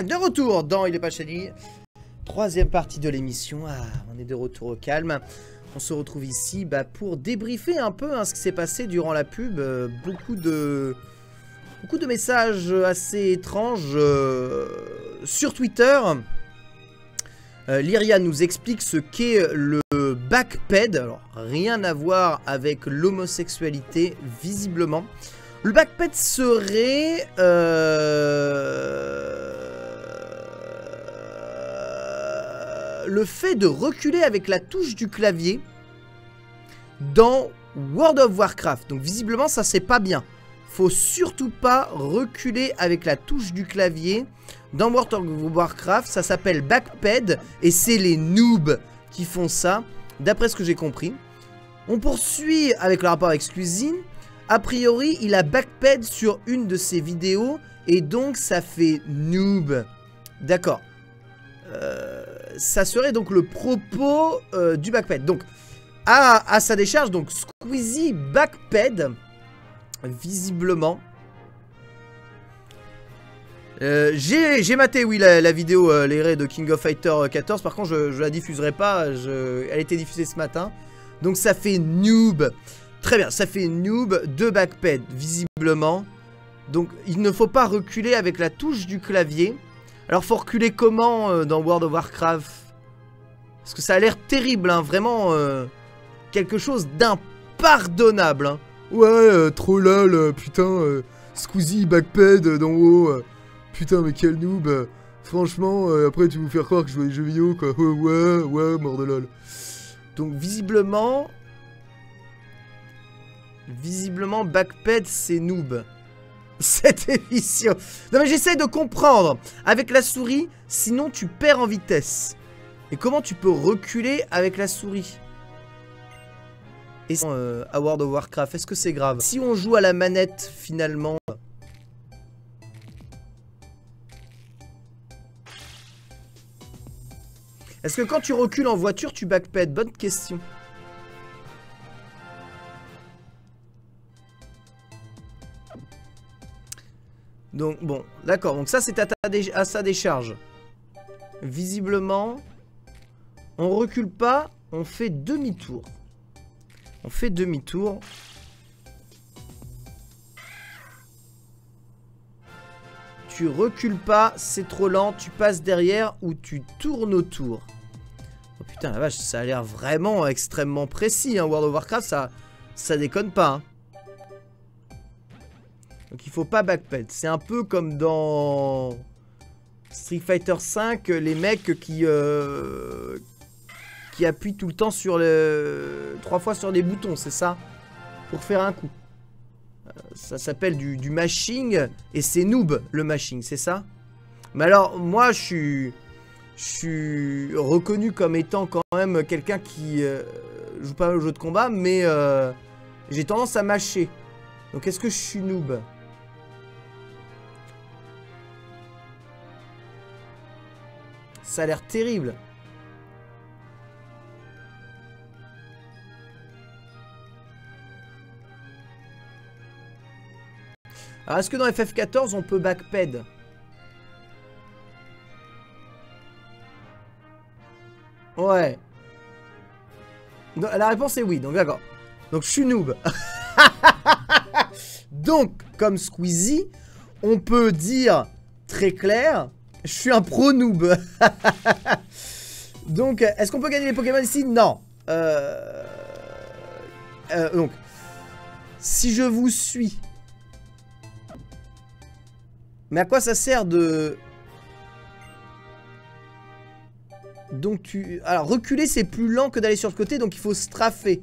De retour dans Il est pas Shady. Troisième partie de l'émission. Ah, on est de retour au calme. On se retrouve ici pour débriefer un peu ce qui s'est passé durant la pub. Beaucoup de messages assez étranges sur Twitter. Lyria nous explique ce qu'est le backped. Alors, rien à voir avec l'homosexualité, visiblement. Le backped serait... le fait de reculer avec la touche du clavier dans World of Warcraft. Donc visiblement ça c'est pas bien. Faut surtout pas reculer avec la touche du clavier dans World of Warcraft. Ça s'appelle backped et c'est les noobs qui font ça, d'après ce que j'ai compris. On poursuit avec le rapport avec Squeezie. A priori il a backped sur une de ses vidéos et donc ça fait noob. D'accord. Ça serait donc le propos du backped. Donc, à sa décharge, donc Squeezie backped, visiblement. J'ai maté, oui, la vidéo, les raids de King of Fighter 14. Par contre, je la diffuserai pas. Elle a été diffusée ce matin. Donc, ça fait noob. Très bien, ça fait noob de backped, visiblement. Donc, il ne faut pas reculer avec la touche du clavier. Alors, faut reculer comment dans World of Warcraft? Parce que ça a l'air terrible, hein, vraiment quelque chose d'impardonnable. Hein. Ouais, trop lol, putain, Squeezie backped d'en haut. Putain, mais quel noob. Franchement, après tu vas vous faire croire que je joue à des jeux vidéo, quoi. Ouais, mort de lol. Donc, visiblement, backped, c'est noob. Cette émission. Non mais j'essaie de comprendre. Avec la souris, sinon tu perds en vitesse. Et comment tu peux reculer avec la souris? Et à World of Warcraft, est-ce que c'est grave? Si on joue à la manette, finalement... Est-ce que quand tu recules en voiture, tu backped? Bonne question. Donc, bon, d'accord. Donc ça, c'est à sa décharge. Visiblement, on recule pas, on fait demi-tour. On fait demi-tour. Tu recules pas, c'est trop lent, tu passes derrière ou tu tournes autour. Oh putain, la vache, ça a l'air vraiment extrêmement précis, hein, World of Warcraft, ça déconne pas, hein. Donc il faut pas backped. C'est un peu comme dans Street Fighter V, les mecs qui appuient tout le temps sur 3 fois sur les boutons, c'est ça? Pour faire un coup. Ça s'appelle du mashing et c'est noob le mashing, c'est ça? Mais alors moi je suis reconnu comme étant quand même quelqu'un qui joue pas mal aux jeux de combat, mais j'ai tendance à mâcher. Donc est-ce que je suis noob? Ça a l'air terrible. Alors, est-ce que dans FF14, on peut backped? Ouais. La réponse est oui, donc d'accord. Donc, je suis noob. Donc, comme Squeezie, on peut dire très clair... Je suis un pro noob. Donc, est-ce qu'on peut gagner les Pokémon ici? Non. Donc, si je vous suis... Mais à quoi ça sert de... Donc, alors, reculer, c'est plus lent que d'aller sur le côté, donc il faut straffer.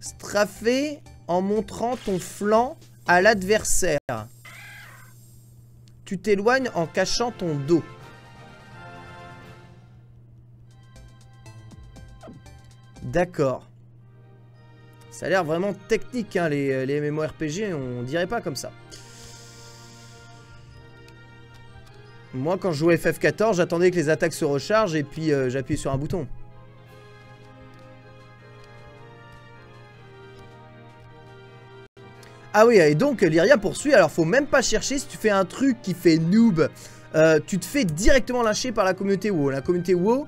Straffer en montrant ton flanc à l'adversaire. Tu t'éloignes en cachant ton dos. D'accord. Ça a l'air vraiment technique, hein, les MMORPG, on dirait pas comme ça. Moi, quand je jouais FF14, j'attendais que les attaques se rechargent et puis j'appuyais sur un bouton. Ah oui, et donc Lyria poursuit, alors faut même pas chercher, si tu fais un truc qui fait noob, tu te fais directement lyncher par la communauté WoW. La communauté WoW,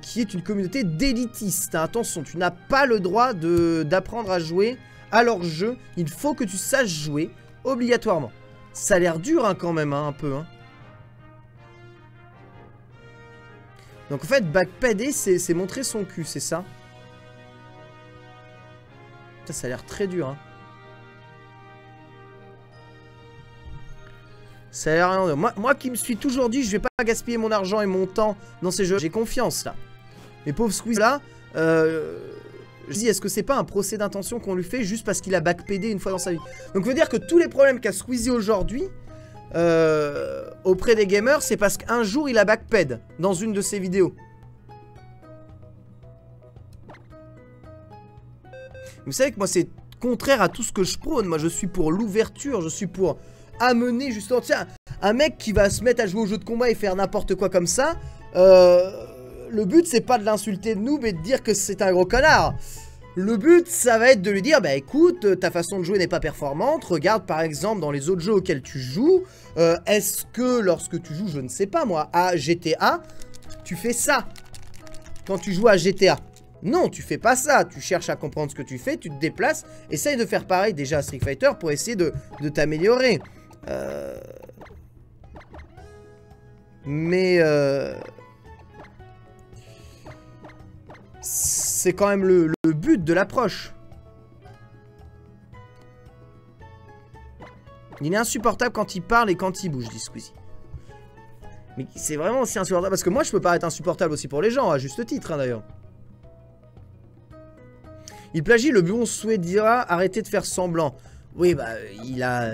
qui est une communauté d'élitistes. Attention, tu n'as pas le droit d'apprendre à jouer à leur jeu, il faut que tu saches jouer, obligatoirement. Ça a l'air dur hein, quand même, hein, un peu. Hein. Donc en fait, backpader, c'est montrer son cul, c'est ça? Ça a l'air très dur, hein. Ça a l'air rien. Moi qui me suis toujours dit, je vais pas gaspiller mon argent et mon temps dans ces jeux. J'ai confiance, là. Les pauvres Squeezie, là, je dis, est-ce que c'est pas un procès d'intention qu'on lui fait juste parce qu'il a backpédé une fois dans sa vie? Donc, ça veut dire que tous les problèmes qu'a Squeezie aujourd'hui, auprès des gamers, c'est parce qu'un jour, il a backped dans une de ses vidéos. Vous savez que moi, c'est contraire à tout ce que je prône. Moi, je suis pour l'ouverture, je suis pour amener justement, tiens, un mec qui va se mettre à jouer au jeu de combat et faire n'importe quoi comme ça, le but c'est pas de l'insulter de nous mais de dire que c'est un gros connard. Le but ça va être de lui dire bah écoute, ta façon de jouer n'est pas performante, regarde par exemple dans les autres jeux auxquels tu joues, est-ce que lorsque tu joues, je ne sais pas moi, à GTA, tu fais ça quand tu joues à GTA? Non, tu fais pas ça, tu cherches à comprendre ce que tu fais, tu te déplaces, essaye de faire pareil déjà à Street Fighter pour essayer de t'améliorer. Mais c'est quand même le but de l'approche. Il est insupportable quand il parle et quand il bouge, dit Squeezie. Mais c'est vraiment aussi insupportable parce que moi je peux paraître insupportable aussi pour les gens, à juste titre hein, d'ailleurs. Il plagie le bon souhait dira arrêtez de faire semblant. Oui, bah, il a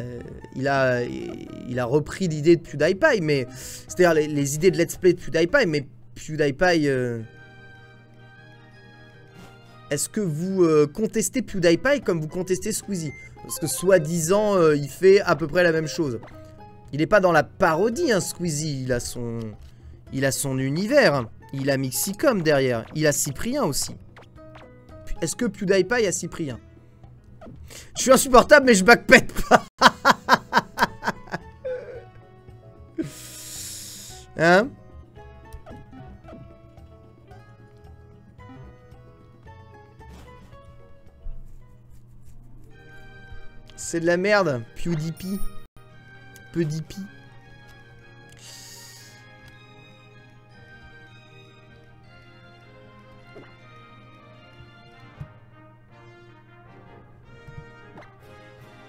repris l'idée de PewDiePie, mais... C'est-à-dire les idées de Let's Play de PewDiePie, mais PewDiePie... Est-ce que vous contestez PewDiePie comme vous contestez Squeezie? Parce que soi-disant, il fait à peu près la même chose. Il n'est pas dans la parodie, hein, Squeezie. Il a son univers. Il a Mixicom derrière. Il a Cyprien aussi. Est-ce que PewDiePie a Cyprien? Je suis insupportable, mais je backpète pas. Hein? C'est de la merde, PewDiePie. PewDiePie.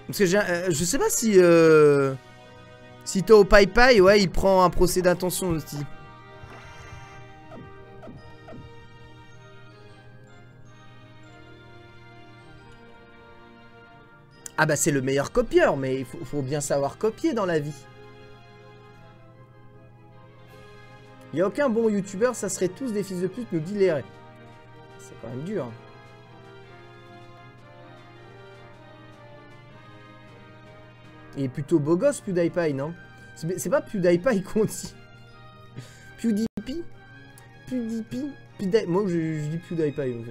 Parce que je sais pas si... si Tao Pai Pai, ouais, il prend un procès d'intention aussi. Ah bah c'est le meilleur copieur, mais il faut bien savoir copier dans la vie. Il n'y a aucun bon youtubeur, ça serait tous des fils de pute, nous dit Léré. C'est quand même dur. Il est plutôt beau gosse, PewDiePie, non? C'est pas PewDiePie qu'on dit. PewDiePie? PewDiePie? Moi, je dis PewDiePie.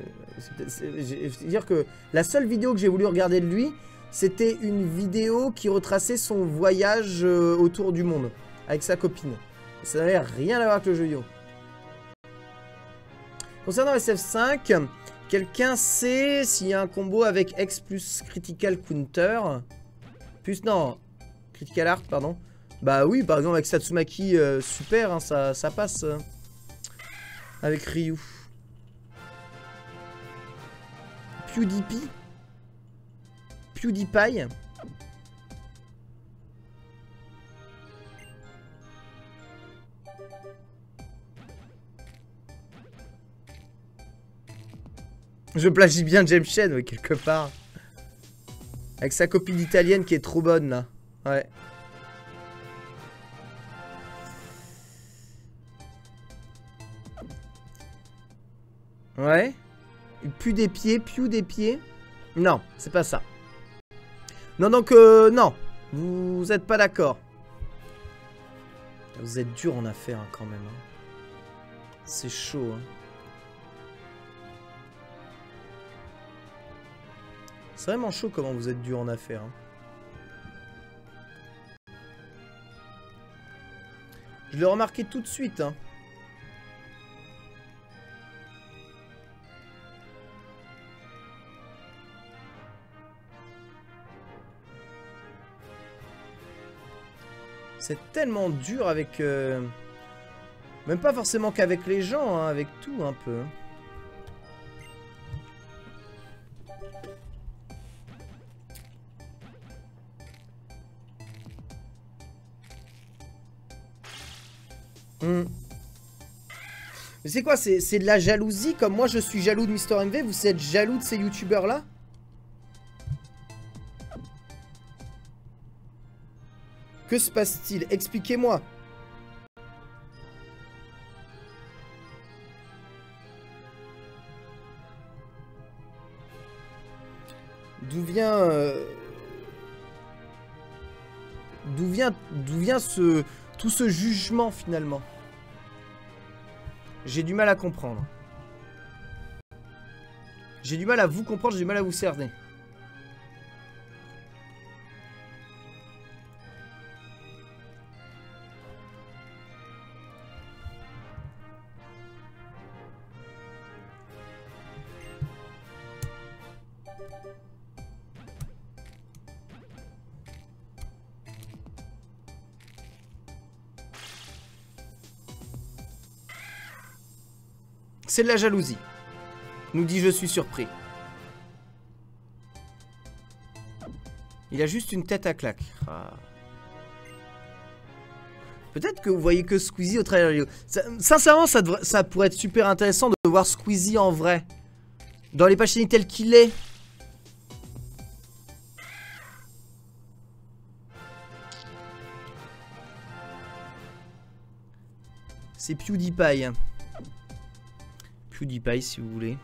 C'est-à-dire que la seule vidéo que j'ai voulu regarder de lui, c'était une vidéo qui retraçait son voyage autour du monde avec sa copine. Ça n'avait rien à voir avec le jeu vidéo. Concernant SF5, quelqu'un sait s'il y a un combo avec X plus Critical Counter? Plus non, Critical Art, pardon. Bah oui, par exemple avec Satsumaki, super, hein, ça passe. Avec Ryu. PewDiePie. PewDiePie. Je plagie bien James Chen, oui, quelque part. Avec sa copine italienne qui est trop bonne, là. Ouais. Ouais. Plus des pieds, plus des pieds. Non, c'est pas ça. Non, donc, non. Vous êtes pas d'accord. Vous êtes dur en affaires, hein, quand même. Hein. C'est chaud, hein. C'est vraiment chaud comment vous êtes dur en affaires. Hein. Je l'ai remarqué tout de suite, hein. C'est tellement dur avec... Même pas forcément qu'avec les gens, hein, avec tout un peu. Mais c'est quoi? C'est de la jalousie? Comme moi je suis jaloux de Mister MV, vous êtes jaloux de ces youtubeurs là? Que se passe-t-il? Expliquez-moi. D'où vient tout ce jugement finalement? J'ai du mal à comprendre. J'ai du mal à vous comprendre, j'ai du mal à vous cerner. C'est de la jalousie. Nous dit je suis surpris. Il a juste une tête à claque. Ah. Peut-être que vous voyez que Squeezie au travers de la vidéo. Sincèrement, ça pourrait être super intéressant de voir Squeezie en vrai. Dans les pages tel qu'il est. C'est PewDiePie. PewDiePie si vous voulez.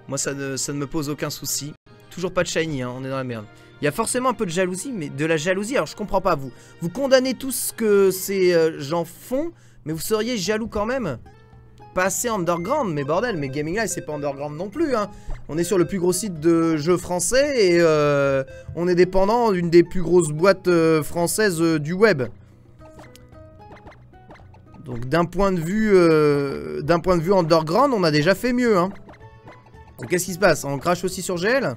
Moi ça ne me pose aucun souci. Toujours pas de shiny, hein, on est dans la merde. Il y a forcément un peu de jalousie, mais de la jalousie, alors je comprends pas vous. Vous condamnez tout ce que ces gens font, mais vous seriez jaloux quand même. Pas assez underground, mais bordel, mais Gaming Live c'est pas underground non plus, hein. On est sur le plus gros site de jeux français et on est dépendant d'une des plus grosses boîtes françaises du web. Donc d'un point de vue underground, on a déjà fait mieux, hein. Donc qu'est-ce qui se passe? On crache aussi sur GL,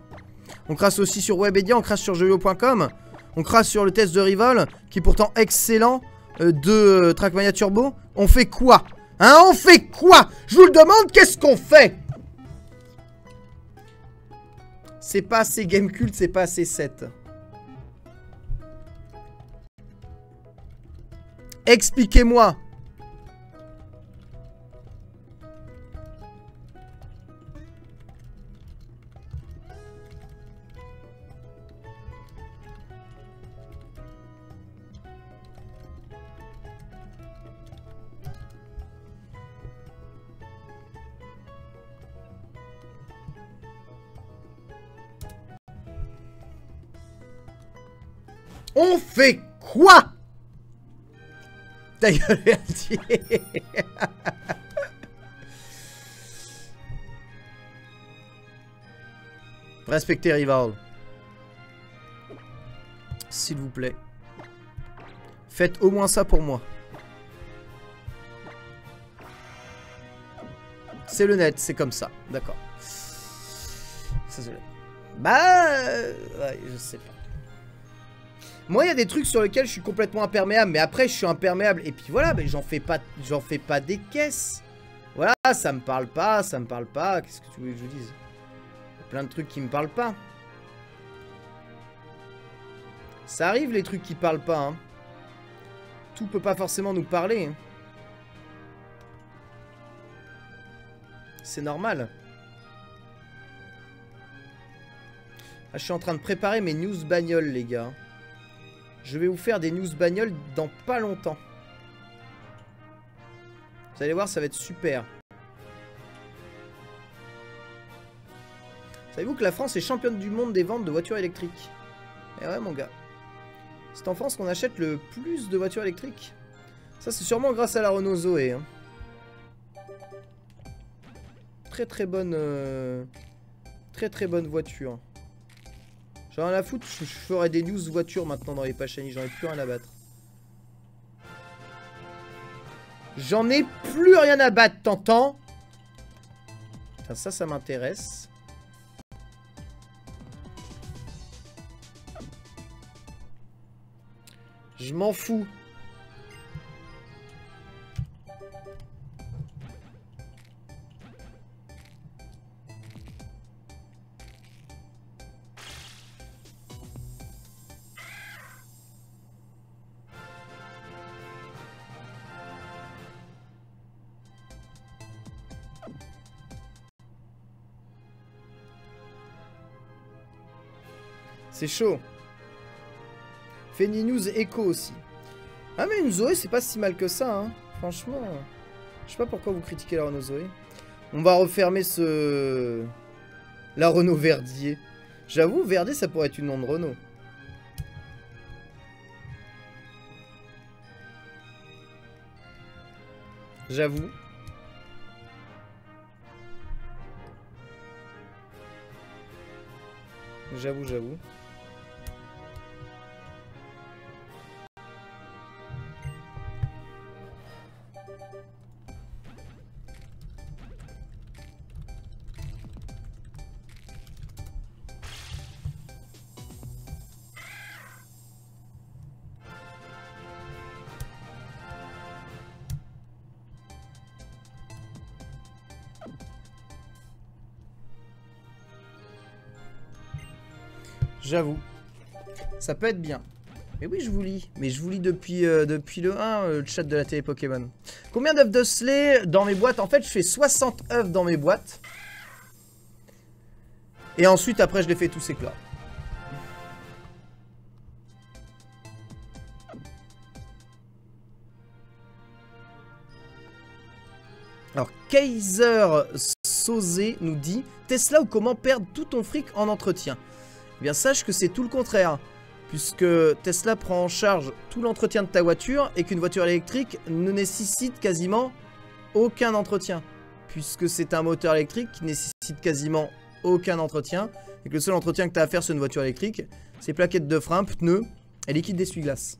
on crache aussi sur Webedia, on crache sur jeuxvideo.com, on crache sur le test de Rival, qui est pourtant excellent, de Trackmania Turbo. On fait quoi? Hein, on fait quoi? Je vous le demande, qu'est-ce qu'on fait? C'est pas assez Gamecult, c'est pas assez 7. Expliquez-moi. On fait quoi? Ta gueule, Verdier. Respectez Rival. S'il vous plaît. Faites au moins ça pour moi. C'est le net, c'est comme ça. D'accord. Ça se... Bah... ouais, je sais pas. Moi, il y a des trucs sur lesquels je suis complètement imperméable, mais après, je suis imperméable. Et puis voilà, mais j'en fais pas des caisses. Voilà, ça me parle pas, ça me parle pas. Qu'est-ce que tu veux que je vous dise? Il y a plein de trucs qui me parlent pas. Ça arrive, les trucs qui parlent pas, hein. Tout peut pas forcément nous parler, hein. C'est normal. Ah, je suis en train de préparer mes news bagnoles, les gars. Je vais vous faire des news bagnoles dans pas longtemps. Vous allez voir, ça va être super. Savez-vous que la France est championne du monde des ventes de voitures électriques? Eh ouais, mon gars. C'est en France qu'on achète le plus de voitures électriques. Ça, c'est sûrement grâce à la Renault Zoé, hein. Très très bonne voiture. J'en ai rien à foutre, je ferai des news voitures maintenant dans les pages shiny, j'en ai plus rien à battre. J'en ai plus rien à battre, t'entends? Ça m'intéresse. Je m'en fous. C'est chaud. Feni News Echo aussi. Ah mais une Zoé c'est pas si mal que ça hein. Franchement. Je sais pas pourquoi vous critiquez la Renault Zoé. On va refermer la Renault Verdier. J'avoue Verdier ça pourrait être une nom de Renault. J'avoue. J'avoue. J'avoue. Ça peut être bien. Mais oui, je vous lis. Mais je vous lis depuis le 1, le chat de la télé Pokémon. Combien d'œufs de Slay dans mes boîtes? En fait, je fais 60 œufs dans mes boîtes. Et ensuite, après, je les fais tous éclore. Alors, Kaiser Sosé nous dit Tesla ou comment perdre tout ton fric en entretien? Eh bien, sache que c'est tout le contraire. Puisque Tesla prend en charge tout l'entretien de ta voiture et qu'une voiture électrique ne nécessite quasiment aucun entretien. Puisque c'est un moteur électrique qui nécessite quasiment aucun entretien. Et que le seul entretien que tu as à faire sur une voiture électrique, c'est plaquettes de frein, pneus et liquide d'essuie-glace.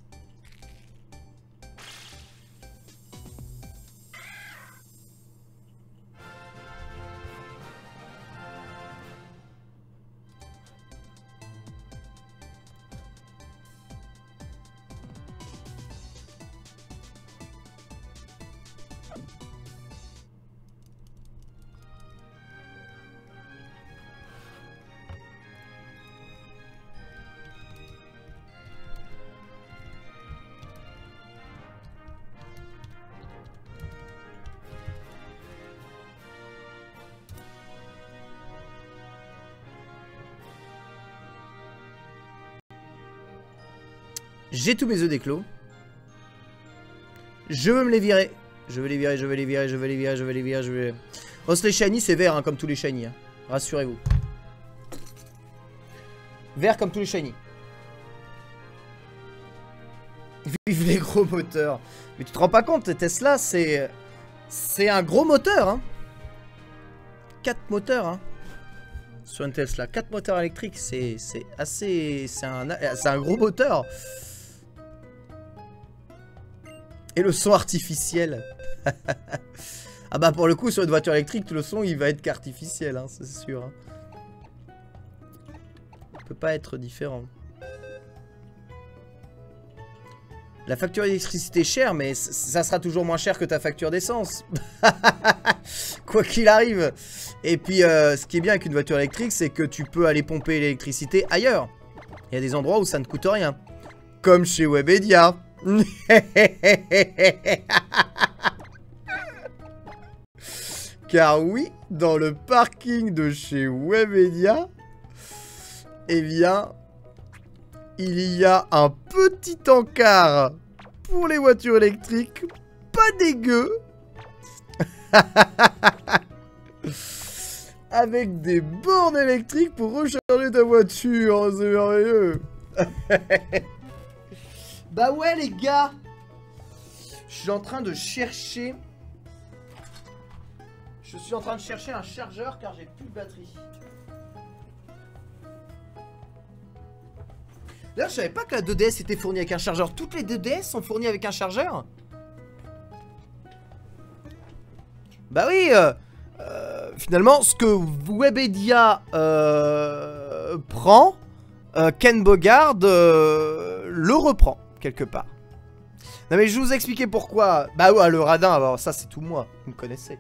J'ai tous mes œufs d'éclos. Je veux me les virer. Je veux les virer. Osley Shiny, c'est vert, hein, comme tous les Shiny. Hein. Rassurez-vous. Vert comme tous les Shiny. Vive les gros moteurs. Mais tu te rends pas compte, Tesla, c'est un gros moteur. Hein. 4 moteurs. Hein. Sur une Tesla. 4 moteurs électriques, c'est assez... C'est un gros moteur. Et le son artificiel. Ah bah pour le coup sur une voiture électrique le son il va être qu'artificiel hein, c'est sûr hein. Il peut pas être différent. La facture d'électricité est chère mais ça sera toujours moins cher que ta facture d'essence. Quoi qu'il arrive. Et puis ce qui est bien avec une voiture électrique c'est que tu peux aller pomper l'électricité ailleurs. Il y a des endroits où ça ne coûte rien. Comme chez Webedia. Car oui, dans le parking de chez Webedia, eh bien, il y a un petit encart pour les voitures électriques, pas dégueu, avec des bornes électriques pour recharger ta voiture, c'est merveilleux. Bah ouais les gars. Je suis en train de chercher. Un chargeur car j'ai plus de batterie. D'ailleurs je savais pas que la 2DS était fournie avec un chargeur. Toutes les 2DS sont fournies avec un chargeur. Bah oui, finalement, ce que Webedia prend, Ken Bogard le reprend, quelque part. Non mais je vais vous expliquer pourquoi. Bah ouais, le radin, alors ça c'est tout moi, vous me connaissez.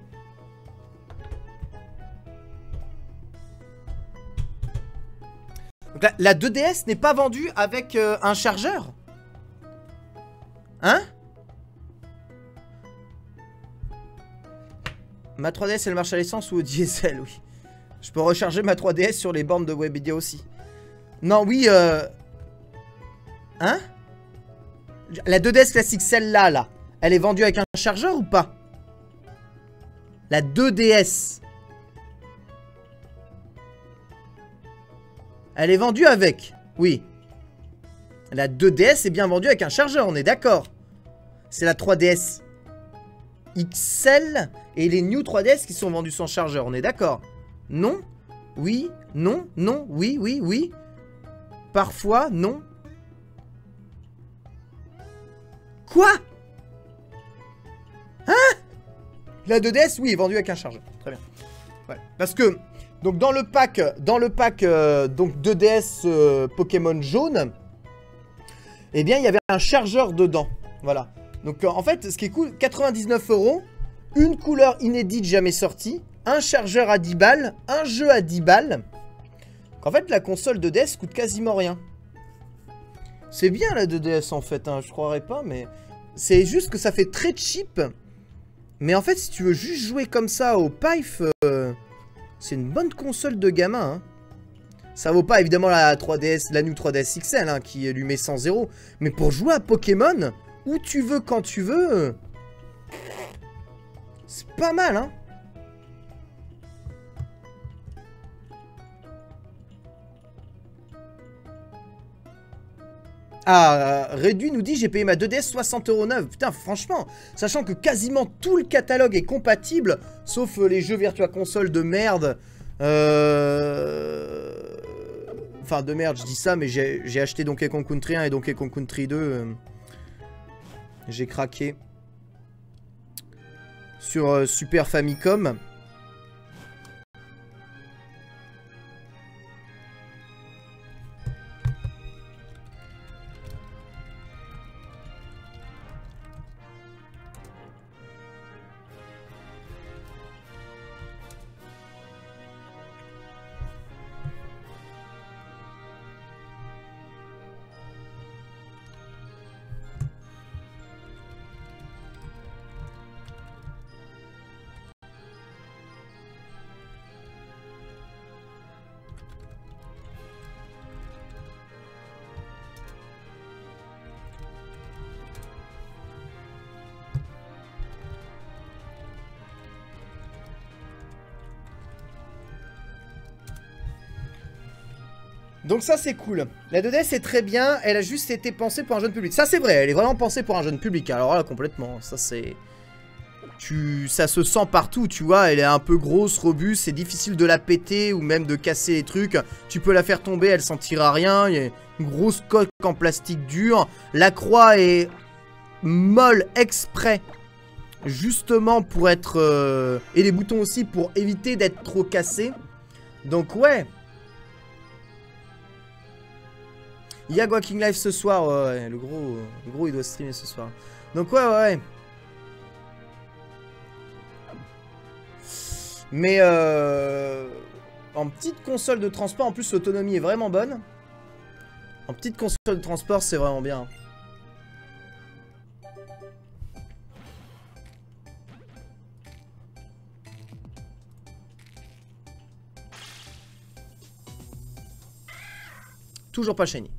Donc la 2DS n'est pas vendue avec un chargeur? Hein? Ma 3DS elle marche à l'essence ou au diesel? Oui. Je peux recharger ma 3DS sur les bornes de Webedia aussi. Non, oui, Hein? La 2DS classique, celle-là, là, elle est vendue avec un chargeur ou pas? La 2DS. Elle est vendue avec. Oui. La 2DS est bien vendue avec un chargeur, on est d'accord. C'est la 3DS XL et les New 3DS qui sont vendus sans chargeur, on est d'accord? Non? Oui? Non? Non? Oui? Oui? Oui? Parfois? Non? Quoi? Hein? La 2DS, oui, est vendue avec un chargeur. Très bien. Ouais. Parce que, donc dans le pack donc 2DS Pokémon jaune, eh bien, il y avait un chargeur dedans. Voilà. Donc, en fait, ce qui est cool, 99 €, une couleur inédite jamais sortie, un chargeur à 10 balles, un jeu à 10 balles. Donc, en fait, la console 2DS coûte quasiment rien. C'est bien la 2DS en fait, hein, je croirais pas, mais c'est juste que ça fait très cheap. Mais en fait, si tu veux juste jouer comme ça au Pife, c'est une bonne console de gamin. Hein. Ça vaut pas évidemment la 3DS, la New 3DS XL, hein, qui lui met 100 €. Mais pour jouer à Pokémon, où tu veux, quand tu veux, c'est pas mal, hein. Ah, Réduit nous dit j'ai payé ma 2DS 60 € neuve. Putain, franchement, sachant que quasiment tout le catalogue est compatible, sauf les jeux Virtua Console de merde. Enfin, de merde, je dis ça, mais j'ai acheté Donkey Kong Country 1 et Donkey Kong Country 2. J'ai craqué. Sur Super Famicom. Donc ça c'est cool. La 2DS est très bien, elle a juste été pensée pour un jeune public. Ça c'est vrai, elle est vraiment pensée pour un jeune public. Alors là complètement, ça c'est... Ça se sent partout, tu vois, elle est un peu grosse, robuste, c'est difficile de la péter ou même de casser les trucs. Tu peux la faire tomber, elle sentira rien, il y a une grosse coque en plastique dur. La croix est molle exprès, justement pour être... Et les boutons aussi pour éviter d'être trop cassés. Donc ouais... Il y a Walking Live ce soir, ouais, le gros il doit streamer ce soir. Donc ouais. Mais en petite console de transport, en plus l'autonomie est vraiment bonne. En petite console de transport, c'est vraiment bien. Toujours pas shiny.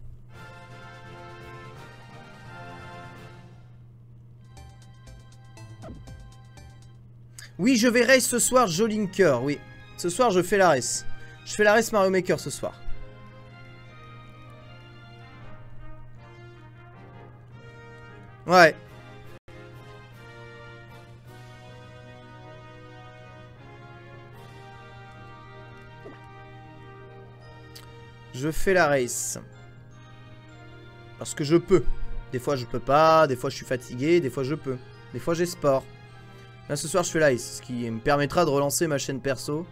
Oui, je vais race ce soir, Jolinker, oui. Ce soir, je fais la race. Je fais la race Mario Maker ce soir. Ouais. Je fais la race. Parce que je peux. Des fois, je peux pas. Des fois, je suis fatigué. Des fois, je peux. Des fois, j'ai sport. Là ce soir je fais live, ce qui me permettra de relancer ma chaîne perso.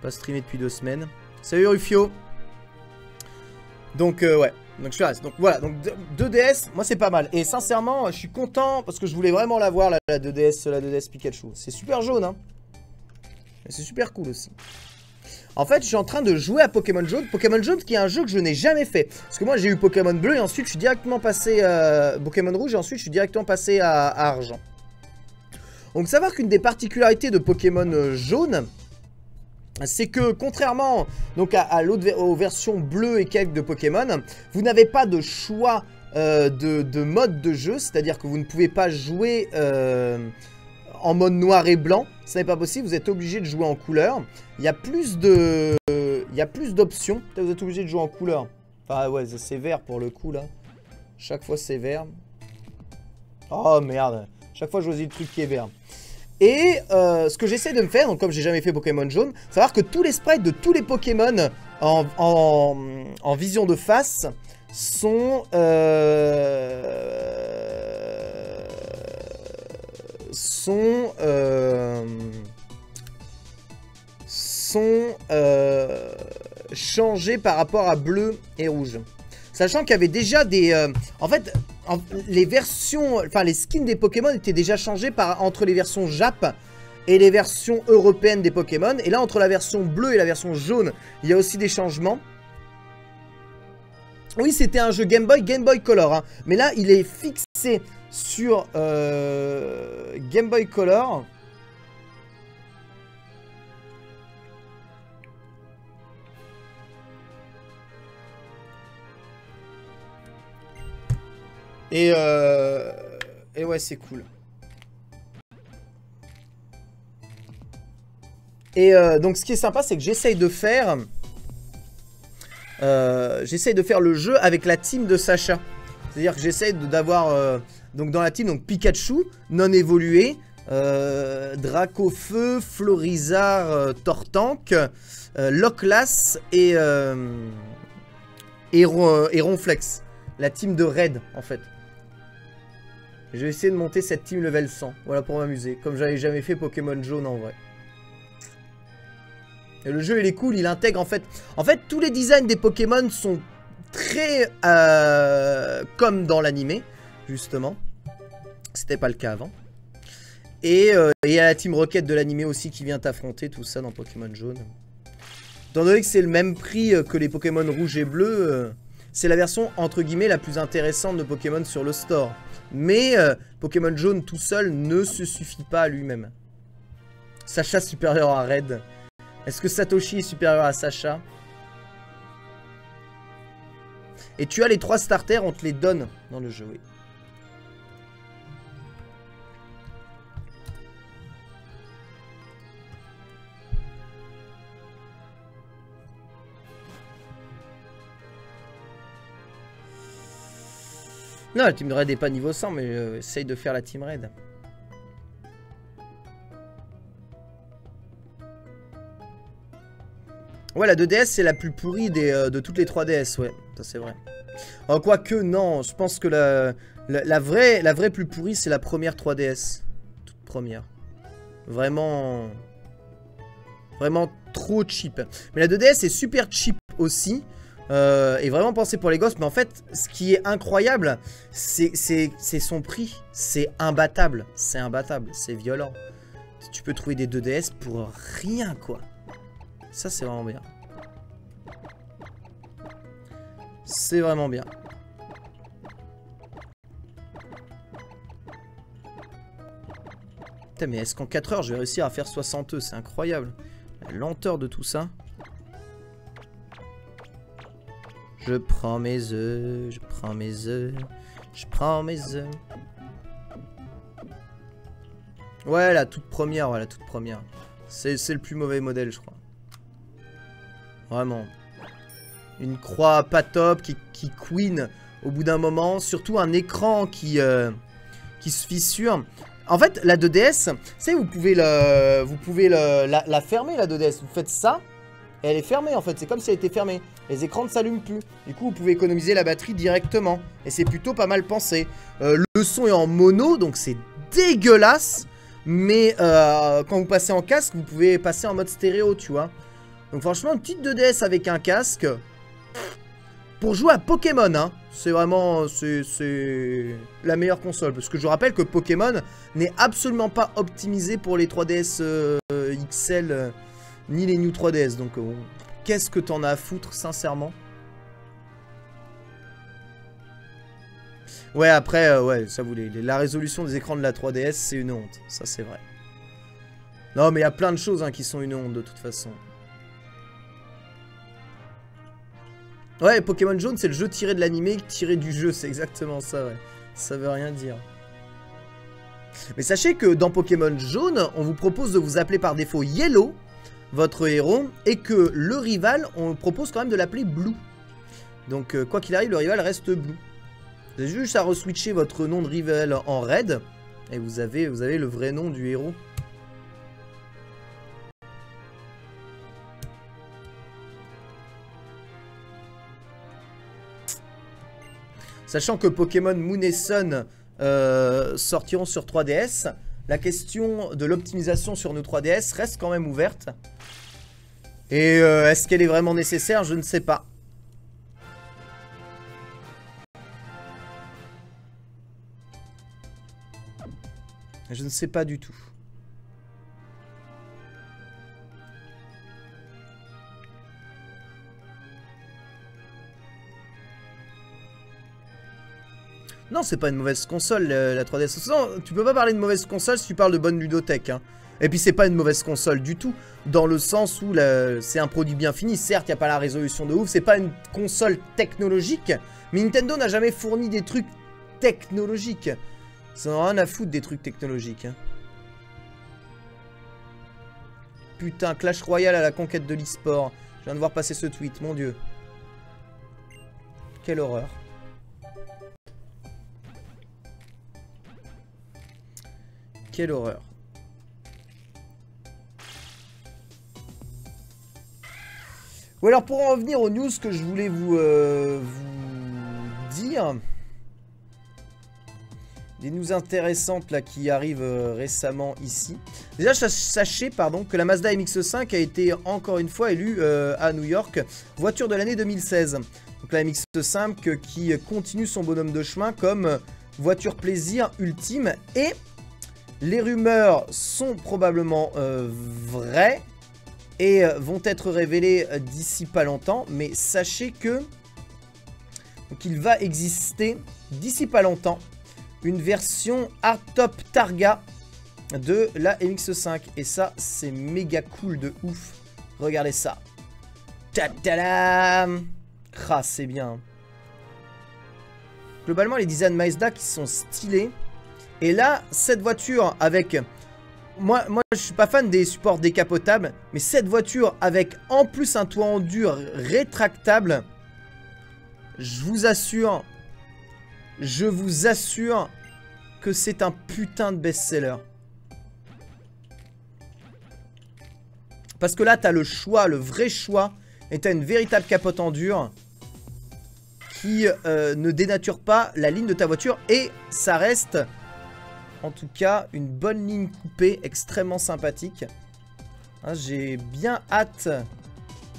Pas streamé depuis 2 semaines. Salut Rufio. Donc ouais, donc je suis là. Donc voilà, donc 2DS, moi c'est pas mal. Et sincèrement, je suis content parce que je voulais vraiment la voir, la 2DS Pikachu. C'est super jaune, hein. C'est super cool aussi. En fait, je suis en train de jouer à Pokémon Jaune. Pokémon Jaune qui est un jeu que je n'ai jamais fait. Parce que moi j'ai eu Pokémon Bleu et ensuite je suis directement passé Pokémon Rouge et ensuite je suis directement passé à Argent. Donc savoir qu'une des particularités de Pokémon Jaune, c'est que contrairement donc aux versions bleues et quelques de Pokémon, vous n'avez pas de choix de mode de jeu. C'est-à-dire que vous ne pouvez pas jouer en mode noir et blanc. Ce n'est pas possible, vous êtes obligé de jouer en couleur. Il y a plus d'options. Vous êtes obligé de jouer en couleur. Enfin ouais, c'est vert pour le coup là. Chaque fois c'est vert. Oh merde. Chaque fois je choisis le truc qui est vert. Et ce que j'essaie de me faire, donc comme j'ai jamais fait Pokémon Jaune, savoir que tous les sprites de tous les Pokémon en vision de face sont changés par rapport à bleu et rouge. Sachant qu'il y avait déjà des... en fait, les versions... Enfin, les skins des Pokémon étaient déjà changés entre les versions Jap et les versions européennes des Pokémon. Et là, entre la version bleue et la version jaune, il y a aussi des changements. Oui, c'était un jeu Game Boy Color. Hein. Mais là, il est fixé sur Game Boy Color. Et ouais, c'est cool. Et donc, ce qui est sympa, c'est que j'essaye de faire... le jeu avec la team de Sacha. C'est-à-dire que j'essaye d'avoir... donc, dans la team, donc Pikachu, non évolué, Dracofeu, Florizard, Tortank, Loclas et Ronflex. La team de Raid, en fait. Je vais essayer de monter cette team level 100. Voilà, pour m'amuser. Comme j'avais jamais fait Pokémon Jaune en vrai. Et le jeu, il est cool. Il intègre en fait... En fait, tous les designs des Pokémon sont très... comme dans l'animé, justement. C'était pas le cas avant. Et il y a la team Rocket de l'animé aussi qui vient t'affronter. Tout ça dans Pokémon Jaune. Étant donné que c'est le même prix que les Pokémon Rouge et Bleu... c'est la version, entre guillemets, la plus intéressante de Pokémon sur le store. Mais Pokémon Jaune tout seul ne se suffit pas à lui-même. Sacha supérieur à Red. Est-ce que Satoshi est supérieur à Sacha? Et tu as les 3 starters, on te les donne dans le jeu, oui. Non, la team Raid n'est pas niveau 100, mais essaye de faire la team Raid. Ouais, la 2DS, c'est la plus pourrie de toutes les 3DS, ouais. Ça, c'est vrai. Quoique, non, je pense que la vraie plus pourrie, c'est la première 3DS. Toute première. Vraiment... Vraiment trop cheap. Mais la 2DS est super cheap aussi. Et vraiment pensé pour les gosses. Mais en fait, ce qui est incroyable, c'est son prix. C'est imbattable. C'est imbattable. C'est violent. Tu peux trouver des 2DS pour rien, quoi. Ça, c'est vraiment bien. C'est vraiment bien. Putain, mais est-ce qu'en 4 heures, je vais réussir à faire 60 œufs? C'est incroyable. La lenteur de tout ça. Je prends mes œufs, je prends mes œufs, je prends mes œufs. Ouais, la toute première, ouais, la toute première. C'est le plus mauvais modèle, je crois. Vraiment. Une croix pas top qui queen au bout d'un moment. Surtout un écran qui se fissure. En fait, la 2DS, tu sais, vous pouvez la fermer, la 2DS. Vous faites ça, et elle est fermée, en fait. C'est comme si elle était fermée. Les écrans ne s'allument plus. Du coup, vous pouvez économiser la batterie directement. Et c'est plutôt pas mal pensé. Le son est en mono, donc c'est dégueulasse. Mais quand vous passez en casque, vous pouvez passer en mode stéréo, tu vois. Donc franchement, une petite 2DS avec un casque. Pour jouer à Pokémon, hein, c'est vraiment c'est la meilleure console. Parce que je rappelle que Pokémon n'est absolument pas optimisé pour les 3DS XL ni les New 3DS. Donc qu'est-ce que t'en as à foutre, sincèrement? Ouais, après, ouais, ça vous la résolution des écrans de la 3DS, c'est une honte. Ça, c'est vrai. Non, mais il y a plein de choses hein, qui sont une honte, de toute façon. Ouais, Pokémon Jaune, c'est le jeu tiré de l'animé, tiré du jeu, c'est exactement ça, ouais. Ça veut rien dire. Mais sachez que dans Pokémon Jaune, on vous propose de vous appeler par défaut Yellow, votre héros, et que le rival, on propose quand même de l'appeler Blue. Donc, quoi qu'il arrive, le rival reste Blue. Vous avez juste à reswitcher votre nom de rival en Red, et vous avez le vrai nom du héros. Sachant que Pokémon Moon et Sun sortiront sur 3DS, la question de l'optimisation sur nos 3DS reste quand même ouverte. Et est-ce qu'elle est vraiment nécessaire? Je ne sais pas. Je ne sais pas du tout. Non, c'est pas une mauvaise console, la 3DS. Non, tu peux pas parler de mauvaise console si tu parles de bonne ludothèque. Hein. Et puis c'est pas une mauvaise console du tout, dans le sens où c'est un produit bien fini. Certes, il n'y a pas la résolution de ouf, c'est pas une console technologique, mais Nintendo n'a jamais fourni des trucs technologiques. Ça n'a rien à foutre des trucs technologiques. Hein. Putain, Clash Royale à la conquête de l'e-sport. Je viens de voir passer ce tweet, mon dieu. Quelle horreur. Quelle horreur. Ou alors pour en revenir aux news que je voulais vous dire. Des news intéressantes là qui arrivent récemment ici. Déjà sachez pardon que la Mazda MX-5 a été encore une fois élue à New York voiture de l'année 2016. Donc la MX-5 qui continue son bonhomme de chemin comme voiture plaisir ultime et les rumeurs sont probablement vraies et vont être révélées d'ici pas longtemps. Mais sachez que qu'il va exister d'ici pas longtemps une version hardtop Targa de la MX-5. Et ça, c'est méga cool de ouf. Regardez ça. Ta-ta-dam! Ah, c'est bien. Globalement, les designs Mazda qui sont stylés. Et là, cette voiture avec... Moi, je suis pas fan des supports décapotables. Mais cette voiture avec en plus un toit en dur rétractable. Je vous assure que c'est un putain de best-seller. Parce que là, t'as le choix, le vrai choix. Et t'as une véritable capote en dur qui ne dénature pas la ligne de ta voiture. Et ça reste... En tout cas, une bonne ligne coupée, extrêmement sympathique. Hein, j'ai bien hâte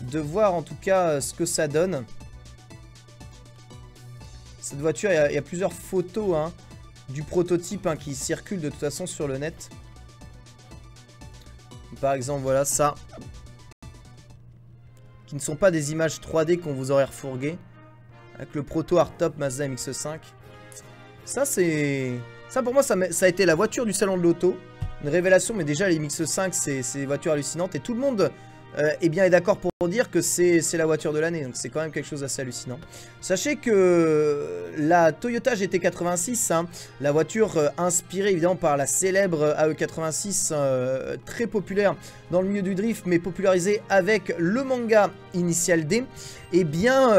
de voir en tout cas ce que ça donne. Cette voiture, il y a plusieurs photos hein, du prototype hein, qui circulent de toute façon sur le net. Par exemple, voilà ça. Qui ne sont pas des images 3D qu'on vous aurait refourguées. Avec le proto hardtop Mazda MX-5. Ça, c'est... Ça pour moi ça a été la voiture du salon de l'auto. Une révélation, mais déjà les MX-5 c'est des voitures hallucinantes. Et tout le monde est d'accord pour dire que c'est la voiture de l'année. Donc c'est quand même quelque chose d'assez hallucinant. Sachez que la Toyota GT86, hein, la voiture inspirée évidemment par la célèbre AE86, très populaire dans le milieu du drift, mais popularisée avec le manga Initial D, eh bien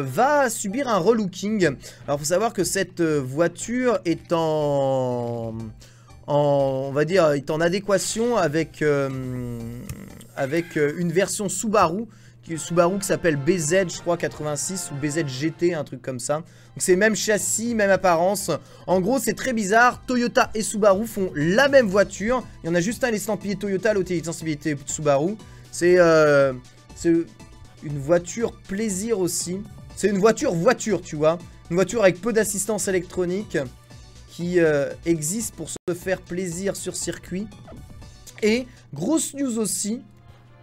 va subir un relooking. Alors faut savoir que cette voiture est on va dire, est en adéquation avec une version Subaru Subaru qui s'appelle BZ, je crois, 86 ou BZ GT, un truc comme ça. Donc c'est le même châssis, même apparence. En gros, c'est très bizarre. Toyota et Subaru font la même voiture. Il y en a juste un estampillé Toyota, l'autre est estampillé Subaru. C'est une voiture plaisir aussi. C'est une voiture, tu vois. Une voiture avec peu d'assistance électronique qui existe pour se faire plaisir sur circuit. Et grosse news aussi,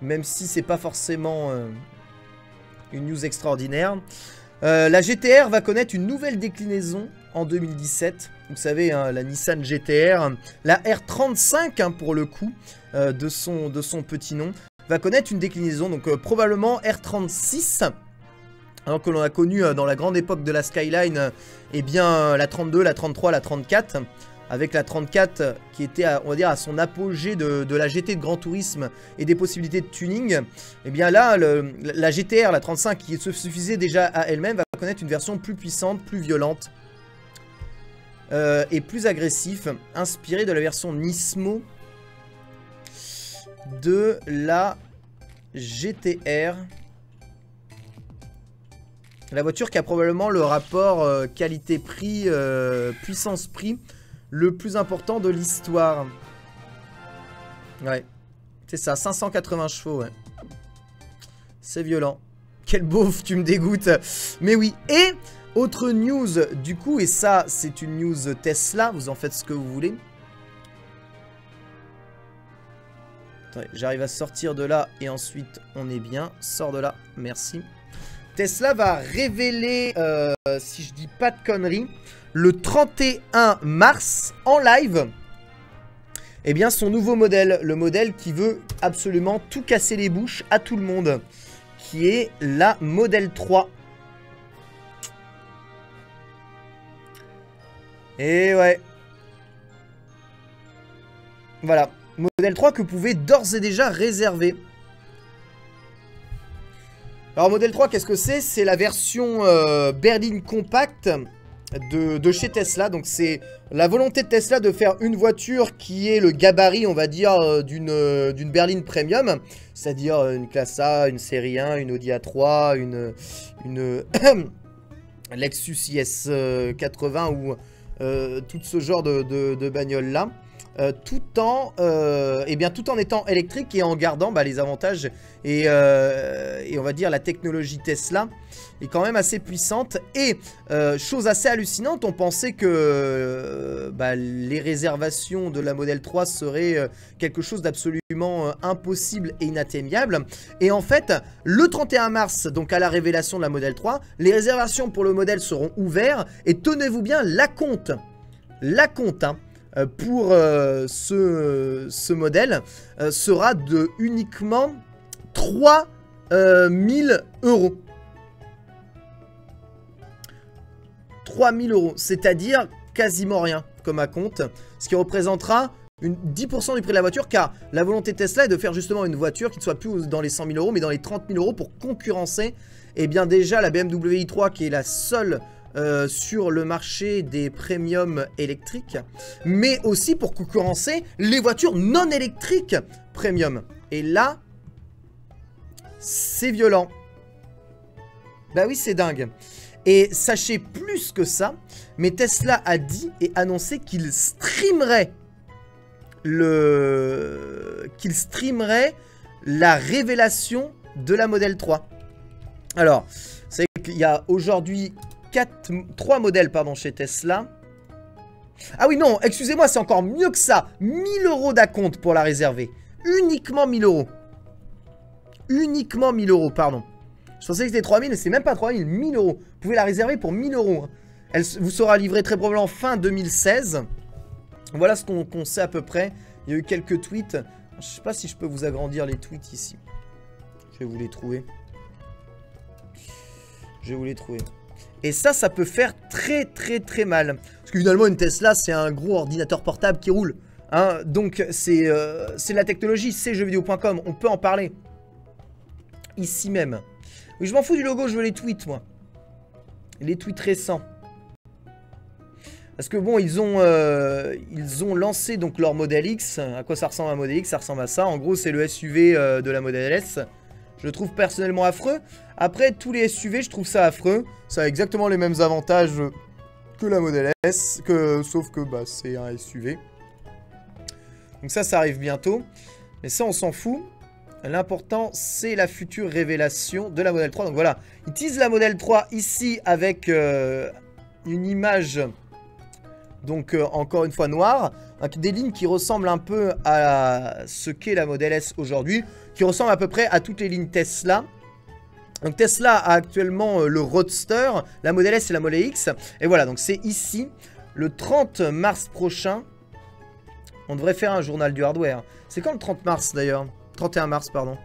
même si c'est pas forcément une news extraordinaire. La GT-R va connaître une nouvelle déclinaison en 2017. Vous savez, hein, la Nissan GT-R, la R35 hein, pour le coup, de son petit nom, va connaître une déclinaison, donc probablement R36. Alors que l'on a connu dans la grande époque de la Skyline, eh bien la 32, la 33, la 34. Avec la 34 qui était, on va dire, à son apogée de la GT de Grand Tourisme et des possibilités de tuning. Et eh bien là, la GT-R, la 35, qui se suffisait déjà à elle-même, va connaître une version plus puissante, plus violente et plus agressive, inspirée de la version Nismo de la GT-R. La voiture qui a probablement le rapport qualité-prix, puissance-prix le plus important de l'histoire. Ouais. C'est ça, 580 chevaux, ouais. C'est violent. Quel beauf, tu me dégoûtes. Mais oui, et autre news, du coup, et ça, c'est une news Tesla, vous en faites ce que vous voulez. Attendez, j'arrive à sortir de là, et ensuite, on est bien. Sors de là, merci. Tesla va révéler, si je dis pas de conneries, le 31 mars, en live, eh bien son nouveau modèle, le modèle qui veut absolument tout casser les bouches à tout le monde, qui est la Model 3. Et ouais. Voilà, Model 3 que vous pouvez d'ores et déjà réserver. Alors Model 3, qu'est-ce que c'est? C'est la version berline compact de chez Tesla. Donc c'est la volonté de Tesla de faire une voiture qui est le gabarit, on va dire, d'une berline premium. C'est-à-dire une classe A, une série 1, une Audi A3, une Lexus IS 80 ou tout ce genre de bagnole là. Tout en étant électrique et en gardant les avantages et on va dire la technologie Tesla est quand même assez puissante. Et chose assez hallucinante, on pensait que les réservations de la Model 3 seraient quelque chose d'absolument impossible et inatteignable. Et en fait, le 31 mars, donc à la révélation de la Model 3, les réservations pour le modèle seront ouvertes. Et tenez-vous bien, la compte hein, pour ce modèle sera de uniquement 3 000 €. 3 000 €, c'est-à-dire quasiment rien comme à compte, ce qui représentera 10% du prix de la voiture, car la volonté de Tesla est de faire justement une voiture qui ne soit plus dans les 100 000 €, mais dans les 30 000 € pour concurrencer, et bien déjà la BMW i3 qui est la seule sur le marché des premium électriques, mais aussi pour concurrencer les voitures non électriques premium. Et là, c'est violent. Bah oui, c'est dingue. Et sachez plus que ça, mais Tesla a dit et annoncé qu'il streamerait la révélation de la Model 3. Alors, c'est qu'il y a aujourd'hui 3 modèles chez Tesla. Ah oui, non, excusez-moi, c'est encore mieux que ça. 1 000 € d'acompte pour la réserver. Uniquement 1 000 €. Uniquement 1 000 €, pardon. Je pensais que c'était 3 000, mais c'est même pas 3 000, 1 000 €. Vous pouvez la réserver pour 1 000 €. Elle vous sera livrée très probablement fin 2016. Voilà ce qu'on sait à peu près. Il y a eu quelques tweets. Je sais pas si je peux vous agrandir les tweets ici. Je vais vous les trouver. Et ça peut faire très très mal. Parce que finalement, une Tesla, c'est un gros ordinateur portable qui roule. Hein, donc, c'est la technologie, c'est jeuxvideo.com. On peut en parler. Ici même. Oui, je m'en fous du logo, je veux les tweets, moi. Les tweets récents. Parce que bon, ils ont lancé donc leur Model X. À quoi ça ressemble un Model X? Ça ressemble à ça. En gros, c'est le SUV de la Model S. Je le trouve personnellement affreux. Après, tous les SUV, je trouve ça affreux. Ça a exactement les mêmes avantages que la Model S, sauf que bah, c'est un SUV. Donc ça arrive bientôt. Mais ça, on s'en fout. L'important, c'est la future révélation de la Model 3. Donc voilà, ils teasent la Model 3 ici avec une image, donc encore une fois noire, avec des lignes qui ressemblent un peu à ce qu'est la Model S aujourd'hui, qui ressemblent à peu près à toutes les lignes Tesla. Donc Tesla a actuellement le Roadster, la Model S et la Model X. Et voilà, donc c'est ici, le 30 mars prochain. On devrait faire un journal du hardware. C'est quand le 30 mars d'ailleurs? 31 mars, pardon.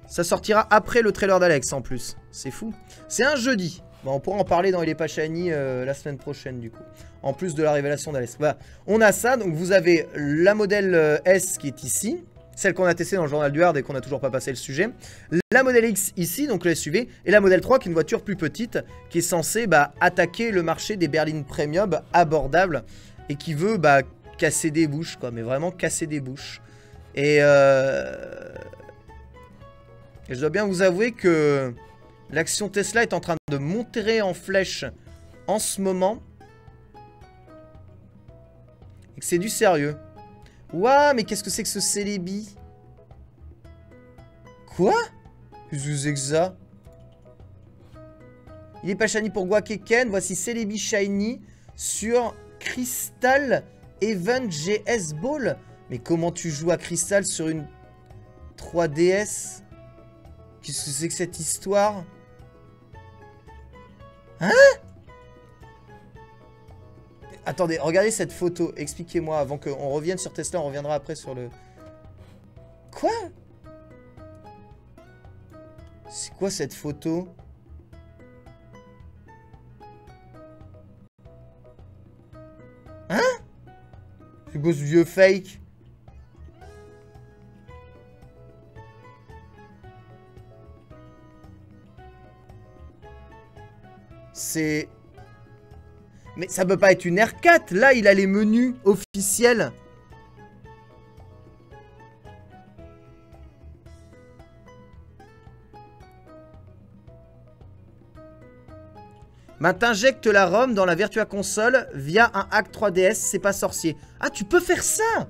Ça sortira après le trailer d'Alex en plus. C'est fou. C'est un jeudi. Bon, on pourra en parler dans Il est pas shiny la semaine prochaine du coup. En plus de la révélation d'Alex. Voilà. On a ça. Donc vous avez la Model S qui est ici. Celle qu'on a testée dans le journal du hard et qu'on n'a toujours pas passé le sujet. La Model X ici, donc le SUV. Et la Model 3 qui est une voiture plus petite. Qui est censée attaquer le marché des berlines premium abordables. Et qui veut casser des bouches quoi. Mais vraiment casser des bouches. Et je dois bien vous avouer que l'action Tesla est en train de monter en flèche en ce moment. Et que c'est du sérieux. Ouah, mais qu'est-ce que c'est que ce Celebi? Quoi? Qu'est-ce que c'est que ça? Il est pas shiny pour Guakeken. Voici Celebi shiny sur Crystal Event GS Ball. Mais comment tu joues à Crystal sur une 3DS? Qu'est-ce que c'est que cette histoire? Hein? Attendez, regardez cette photo. Expliquez-moi avant qu'on revienne sur Tesla. On reviendra après sur le... Quoi? C'est quoi cette photo? Hein? C'est quoi ce vieux fake? C'est... Mais ça peut pas être une R4. Là, il a les menus officiels. T'injectes la ROM dans la Virtua Console via un hack 3DS. C'est pas sorcier. Ah, tu peux faire ça?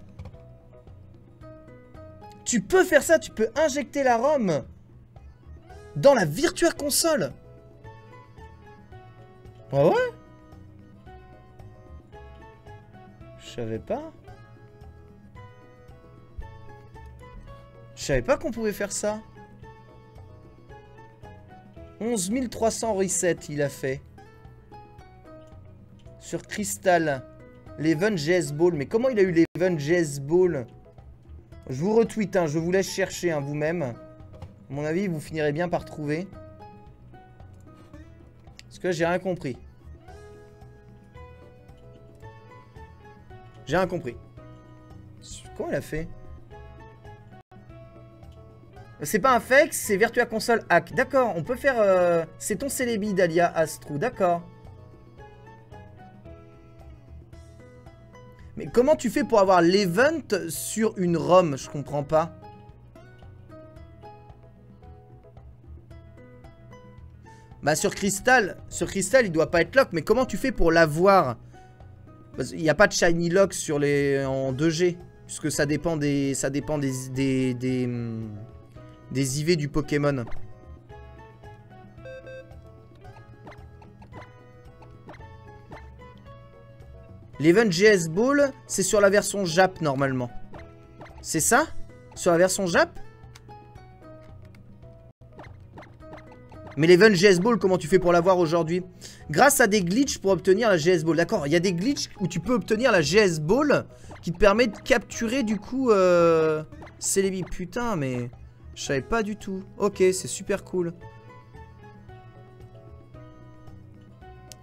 Tu peux faire ça. Tu peux injecter la ROM dans la Virtua Console. Ah ouais? Je savais pas. Je savais pas qu'on pouvait faire ça. 11 300 resets il a fait. Sur Crystal. L'Event GS Ball. Mais comment il a eu l'Event GS Ball? Je vous retweet, hein, je vous laisse chercher hein, vous-même. À mon avis, vous finirez bien par trouver. Parce que là, j'ai rien compris. J'ai rien compris. Comment il a fait? C'est pas un fake, c'est Virtua Console hack. D'accord, on peut faire... c'est ton Celebi d'Alia Astro, d'accord. Mais comment tu fais pour avoir l'event sur une ROM? Je comprends pas. Bah sur Crystal, il doit pas être lock. Mais comment tu fais pour l'avoir? Il n'y a pas de shiny lock sur les en 2G. Puisque ça dépend des IV du Pokémon. L'Event GS Ball, c'est sur la version Jap normalement. C'est ça? Sur la version Jap? Mais l'Event GS Ball, comment tu fais pour l'avoir aujourd'hui? Grâce à des glitches pour obtenir la GS Ball. D'accord, il y a des glitches où tu peux obtenir la GS Ball qui te permet de capturer du coup Celebi. Putain, mais je savais pas du tout. Ok, c'est super cool.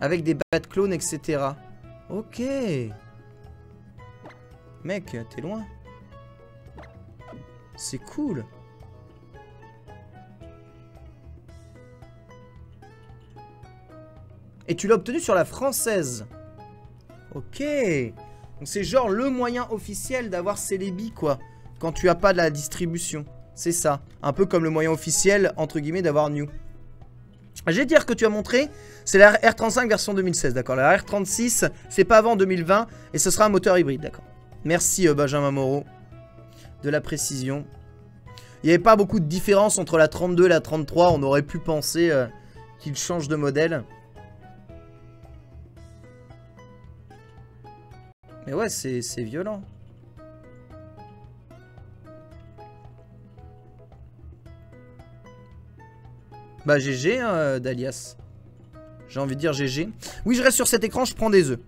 Avec des bad clones, etc. Ok. Mec, t'es loin. C'est cool. Et tu l'as obtenu sur la française. Ok. Donc c'est genre le moyen officiel d'avoir Celebi, quoi. Quand tu as pas de la distribution. C'est ça. Un peu comme le moyen officiel, entre guillemets, d'avoir New. GTR que tu as montré, c'est la R35 version 2016, d'accord. La R36, c'est pas avant 2020 et ce sera un moteur hybride, d'accord. Merci Benjamin Moreau de la précision. Il n'y avait pas beaucoup de différence entre la 32 et la 33, on aurait pu penser qu'il change de modèle. Mais ouais, c'est violent. Bah GG hein, Dalias. J'ai envie de dire GG. Oui, je reste sur cet écran, je prends des œufs.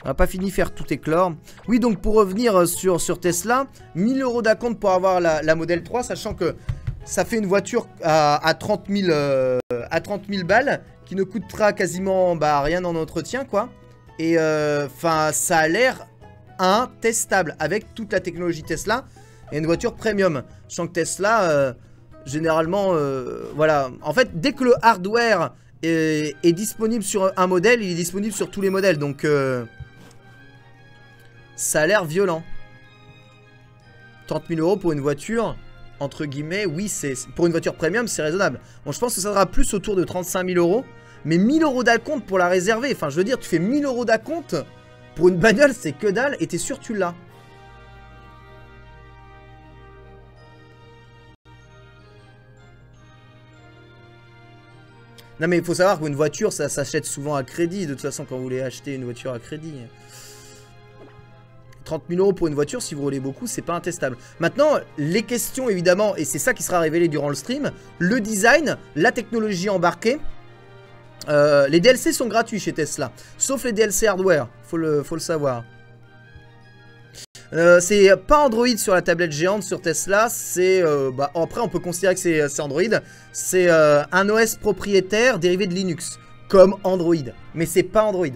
On n'a pas fini de faire tout éclore. Oui, donc pour revenir sur Tesla, 1000 € d'acompte pour avoir la Model 3, sachant que ça fait une voiture à 30 000 balles, qui ne coûtera quasiment rien en entretien, quoi. Et enfin, ça a l'air intestable avec toute la technologie Tesla et une voiture premium. Sachant que Tesla, généralement, voilà. En fait, dès que le hardware est disponible sur un modèle, il est disponible sur tous les modèles. Donc, ça a l'air violent. 30 000 € pour une voiture, entre guillemets, oui, pour une voiture premium, c'est raisonnable. Bon, je pense que ça sera plus autour de 35 000 €. Mais 1000 € d'acompte pour la réserver. Enfin, je veux dire, tu fais 1000 € d'acompte pour une bagnole, c'est que dalle. Et t'es sûr que tu l'as. Non, mais il faut savoir qu'une voiture, ça s'achète souvent à crédit. De toute façon, quand vous voulez acheter une voiture à crédit. 30 000 € pour une voiture, si vous roulez beaucoup, c'est pas intestable. Maintenant, les questions, évidemment, et c'est ça qui sera révélé durant le stream, le design, la technologie embarquée. Les DLC sont gratuits chez Tesla, sauf les DLC hardware, faut le savoir. C'est pas Android sur la tablette géante sur Tesla, c'est... après on peut considérer que c'est Android. C'est un OS propriétaire dérivé de Linux, comme Android. Mais c'est pas Android.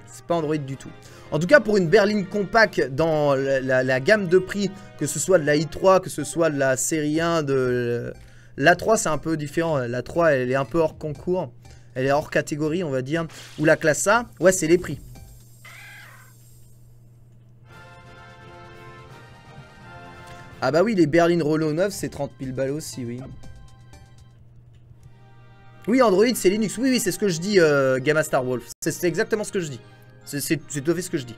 C'est pas Android du tout. En tout cas pour une berline compact dans la gamme de prix, que ce soit de la i3, que ce soit de la série 1, de... La3 c'est un peu différent, la 3 elle est un peu hors concours, elle est hors catégorie on va dire, ou la classe A, ouais c'est les prix. Ah bah oui les berlines Renault 9 c'est 30 000 balles aussi oui. Oui Android c'est Linux, oui c'est ce que je dis Gamma Star Wolf, c'est exactement ce que je dis, c'est tout à fait ce que je dis.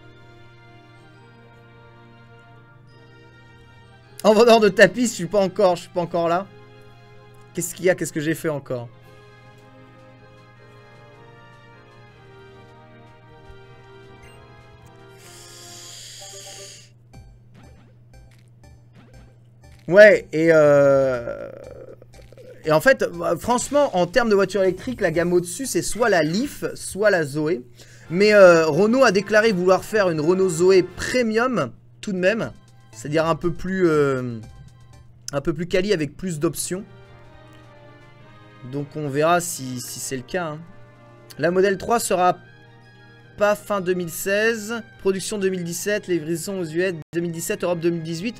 En vendeur de tapis je suis pas encore là. Qu'est-ce qu'il y a? Qu'est-ce que j'ai fait encore? Ouais, et en fait, franchement, en termes de voiture électrique, la gamme au-dessus, c'est soit la Leaf, soit la Zoé. Mais Renault a déclaré vouloir faire une Renault Zoé Premium, tout de même. C'est-à-dire un peu plus quali avec plus d'options. Donc on verra si c'est le cas. Hein. La Model 3 sera pas fin 2016. Production 2017. Livraison aux US 2017. Europe 2018.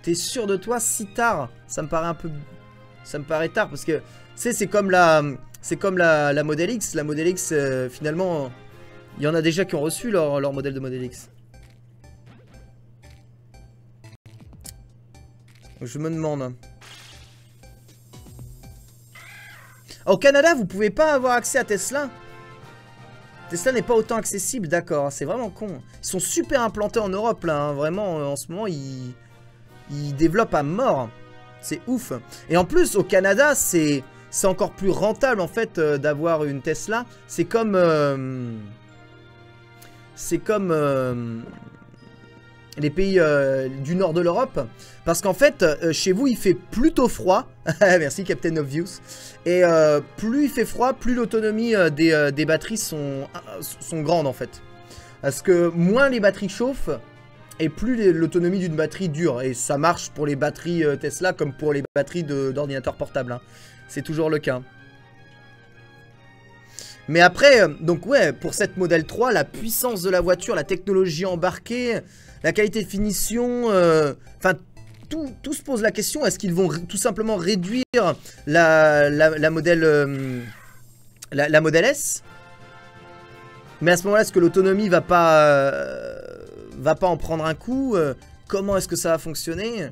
T'es sûr de toi si tard? Ça me paraît un peu... Ça me paraît tard parce que... Tu sais c'est comme la Model X. La Model X finalement... Il y en a déjà qui ont reçu leur modèle de Model X. Je me demande... Au Canada, vous pouvez pas avoir accès à Tesla. Tesla n'est pas autant accessible, d'accord. C'est vraiment con. Ils sont super implantés en Europe, là. Hein. Vraiment, en ce moment, ils développent à mort. C'est ouf. Et en plus, au Canada, c'est encore plus rentable, en fait, d'avoir une Tesla. C'est comme... les pays du nord de l'Europe. Parce qu'en fait, chez vous, il fait plutôt froid. Merci, Captain Obvious. Et plus il fait froid, plus l'autonomie des batteries sont grandes, en fait. Parce que moins les batteries chauffent, et plus l'autonomie d'une batterie dure. Et ça marche pour les batteries Tesla comme pour les batteries d'ordinateurs portables. Hein. C'est toujours le cas. Mais après, donc ouais, pour cette Model 3, la puissance de la voiture, la technologie embarquée, la qualité de finition, enfin, tout se pose la question, est-ce qu'ils vont tout simplement réduire la Model S? Mais à ce moment-là, est-ce que l'autonomie va pas en prendre un coup? Comment est-ce que ça va fonctionner?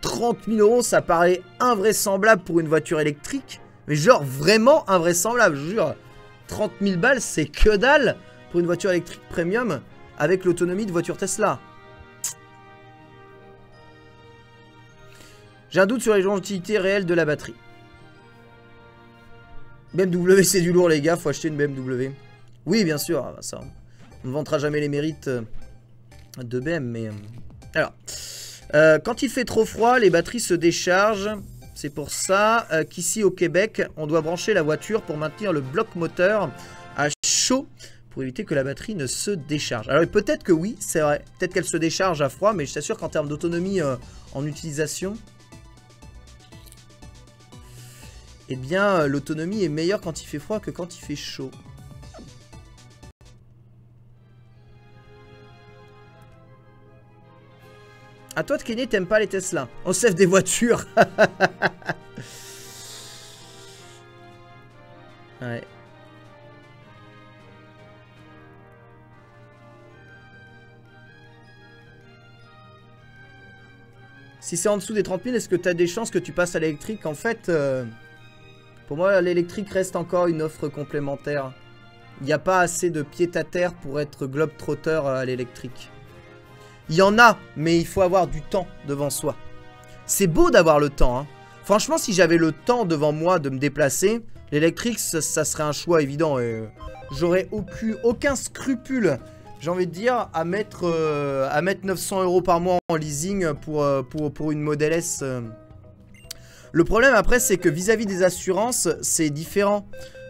30 000 euros, ça paraît invraisemblable pour une voiture électrique. Mais genre vraiment invraisemblable, je vous jure. 30 000 balles, c'est que dalle pour une voiture électrique premium avec l'autonomie de voiture Tesla. J'ai un doute sur les longévité réelle de la batterie. BMW, c'est du lourd, les gars. Faut acheter une BMW. Oui, bien sûr. Ah bah ça, on ne vantera jamais les mérites de BM. Mais alors, quand il fait trop froid, les batteries se déchargent. C'est pour ça qu'ici au Québec, on doit brancher la voiture pour maintenir le bloc moteur à chaud pour éviter que la batterie ne se décharge. Alors peut-être que oui, c'est vrai. Peut-être qu'elle se décharge à froid, mais je t'assure qu'en termes d'autonomie en utilisation, eh bien, l'autonomie est meilleure quand il fait froid que quand il fait chaud. À toi de Kenny, t'aimes pas les Tesla. On sève des voitures. Ouais. Si c'est en dessous des 30 000, est-ce que tu as des chances que tu passes à l'électrique? En fait, pour moi, l'électrique reste encore une offre complémentaire. Il n'y a pas assez de pied-à-terre pour être globe-trotter à l'électrique. Il y en a, mais il faut avoir du temps devant soi. C'est beau d'avoir le temps, hein. Franchement, si j'avais le temps devant moi de me déplacer, l'électrique, ça serait un choix évident. J'aurais aucun scrupule, j'ai envie de dire, à mettre 900 € par mois en leasing pour une Model S. Le problème après, c'est que vis-à-vis des assurances, c'est différent.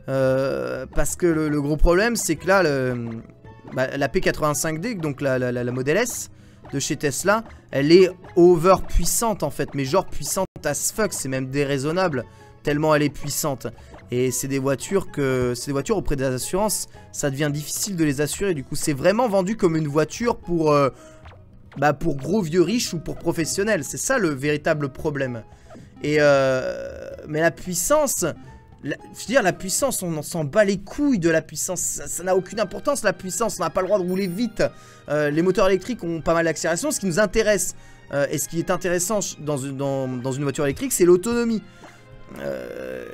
Parce que le gros problème, c'est que là, la P85D, donc la Model S de chez Tesla, elle est over puissante en fait. Mais genre puissante as fuck, c'est même déraisonnable tellement elle est puissante. Et c'est des voitures auprès des assurances, ça devient difficile de les assurer. Du coup, c'est vraiment vendu comme une voiture pour gros vieux riches ou pour professionnels. C'est ça le véritable problème. Et mais la puissance, je veux dire, la puissance, on s'en bat les couilles de la puissance. Ça n'a aucune importance, la puissance. On n'a pas le droit de rouler vite. Les moteurs électriques ont pas mal d'accélération. Ce qui nous intéresse et ce qui est intéressant dans une voiture électrique, c'est l'autonomie.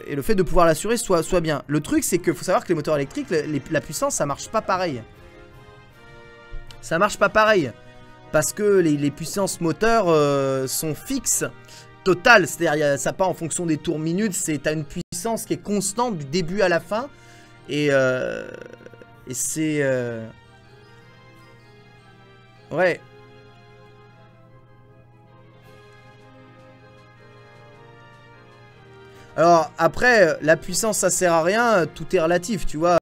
Et le fait de pouvoir l'assurer soit bien. Le truc, c'est qu'il faut savoir que les moteurs électriques, la puissance, ça marche pas pareil. Ça marche pas pareil. Parce que les puissances moteurs sont fixes. Total, c'est-à-dire ça part en fonction des tours minutes, t'as une puissance qui est constante du début à la fin, et c'est ouais. Alors après, la puissance ça sert à rien, tout est relatif, tu vois.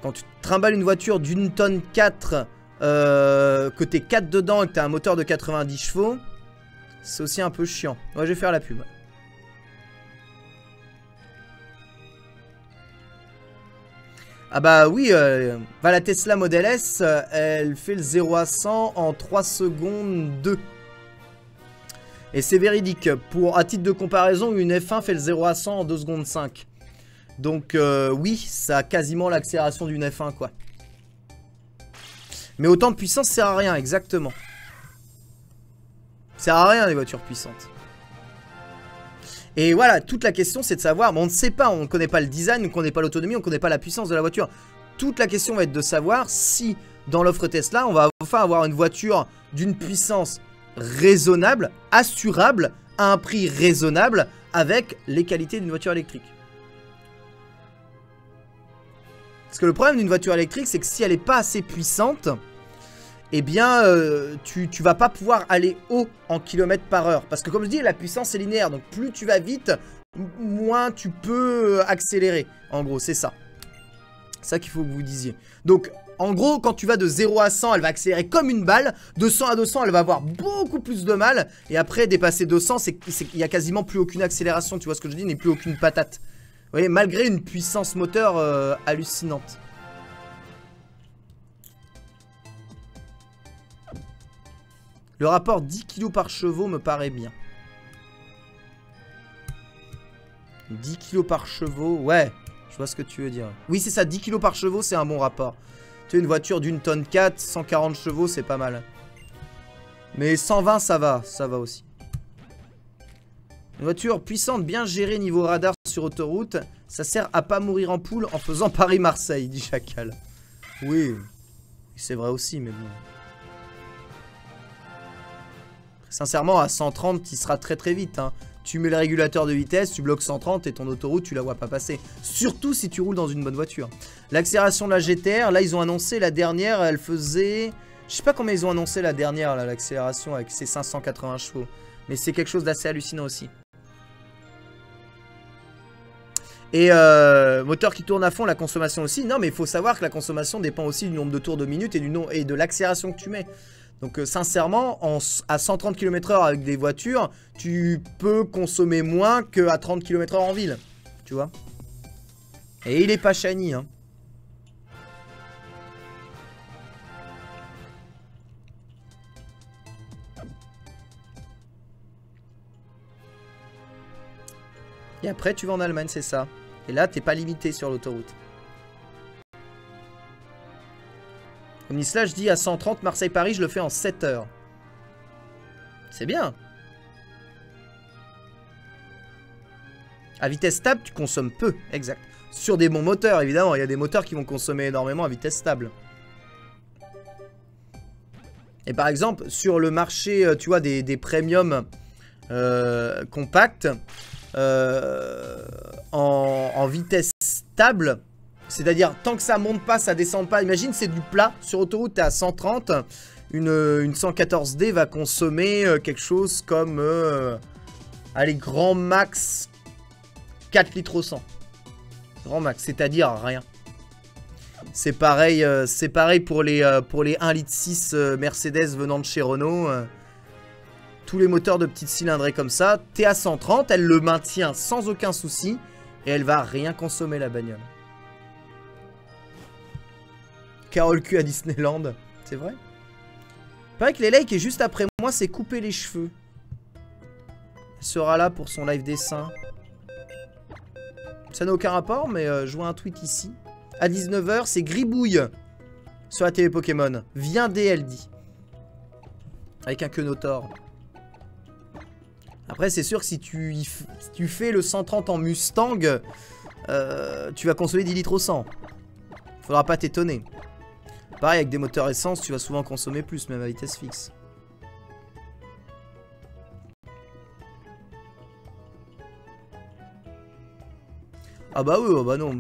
Quand tu trimbales une voiture d'une tonne 4, que t'es 4 dedans et que t'as un moteur de 90 chevaux, c'est aussi un peu chiant. Ouais, je vais faire la pub. Ah bah oui, la Tesla Model S, elle fait le 0 à 100 en 3 secondes 2. Et c'est véridique. À titre de comparaison, une F1 fait le 0 à 100 en 2 secondes 5. Donc oui, ça a quasiment l'accélération d'une F1 quoi. Mais autant de puissance sert à rien, exactement. Ça sert à rien les voitures puissantes. Et voilà, toute la question c'est de savoir, mais on ne sait pas, on ne connaît pas le design, on ne connaît pas l'autonomie, on ne connaît pas la puissance de la voiture. Toute la question va être de savoir si dans l'offre Tesla, on va enfin avoir une voiture d'une puissance raisonnable, assurable, à un prix raisonnable, avec les qualités d'une voiture électrique. Parce que le problème d'une voiture électrique, c'est que si elle n'est pas assez puissante, eh bien, tu vas pas pouvoir aller haut en kilomètres par heure. Parce que comme je dis, la puissance est linéaire. Donc plus tu vas vite, moins tu peux accélérer. En gros, c'est ça. C'est ça qu'il faut que vous disiez. Donc, en gros, quand tu vas de 0 à 100, elle va accélérer comme une balle. De 100 à 200, elle va avoir beaucoup plus de mal. Et après, dépasser 200, il n'y a quasiment plus aucune accélération. Tu vois ce que je dis? Il n'y a plus aucune patate. Vous voyez, malgré une puissance moteur hallucinante. Le rapport 10 kg par chevaux me paraît bien. 10 kg par chevaux, ouais. Je vois ce que tu veux dire. Oui, c'est ça, 10 kg par chevaux, c'est un bon rapport. Tu as une voiture d'une tonne 4, 140 chevaux, c'est pas mal. Mais 120, ça va aussi. Une voiture puissante, bien gérée niveau radar sur autoroute. Ça sert à pas mourir en poule en faisant Paris-Marseille, dit Chacal. Oui, c'est vrai aussi, mais bon. Sincèrement, à 130, tu seras très très vite. Hein. Tu mets le régulateur de vitesse, tu bloques 130 et ton autoroute, tu la vois pas passer. Surtout si tu roules dans une bonne voiture. L'accélération de la GTR, là, ils ont annoncé la dernière, elle faisait... Je sais pas combien ils ont annoncé la dernière, l'accélération avec ses 580 chevaux. Mais c'est quelque chose d'assez hallucinant aussi. Et moteur qui tourne à fond, la consommation aussi. Non, mais il faut savoir que la consommation dépend aussi du nombre de tours de minute et de l'accélération que tu mets. Donc sincèrement, à 130 km/h avec des voitures, tu peux consommer moins qu'à 30 km/h en ville. Tu vois. Et il est pas shiny, hein. Et après, tu vas en Allemagne, c'est ça. Et là, t'es pas limité sur l'autoroute. Omnislash dit à 130 Marseille-Paris, je le fais en 7 heures. C'est bien. À vitesse stable, tu consommes peu, exact. Sur des bons moteurs, évidemment. Il y a des moteurs qui vont consommer énormément à vitesse stable. Et par exemple, sur le marché, tu vois, des premium compacts, en vitesse stable, c'est-à-dire tant que ça monte pas, ça descend pas. Imagine c'est du plat, sur autoroute t'es à 130, une 114D va consommer quelque chose comme allez, grand max 4 litres au 100. Grand max, c'est-à-dire rien. C'est pareil pour les 1,6 litre Mercedes venant de chez Renault. Tous les moteurs de petites cylindrées comme ça, t'es à 130, elle le maintient sans aucun souci et elle va rien consommer la bagnole. Carole Q à Disneyland, c'est vrai. Pareil que les likes est juste après moi, c'est couper les cheveux. Elle sera là pour son live dessin. Ça n'a aucun rapport, mais je vois un tweet ici. À 19 h, c'est Gribouille sur la télé Pokémon. Viens DL dit. Avec un Quenotor. Après, c'est sûr que si tu fais le 130 en Mustang, tu vas consommer 10 litres au 100. Faudra pas t'étonner. Pareil, avec des moteurs essence, tu vas souvent consommer plus, même à vitesse fixe. Ah bah oui, oh bah non.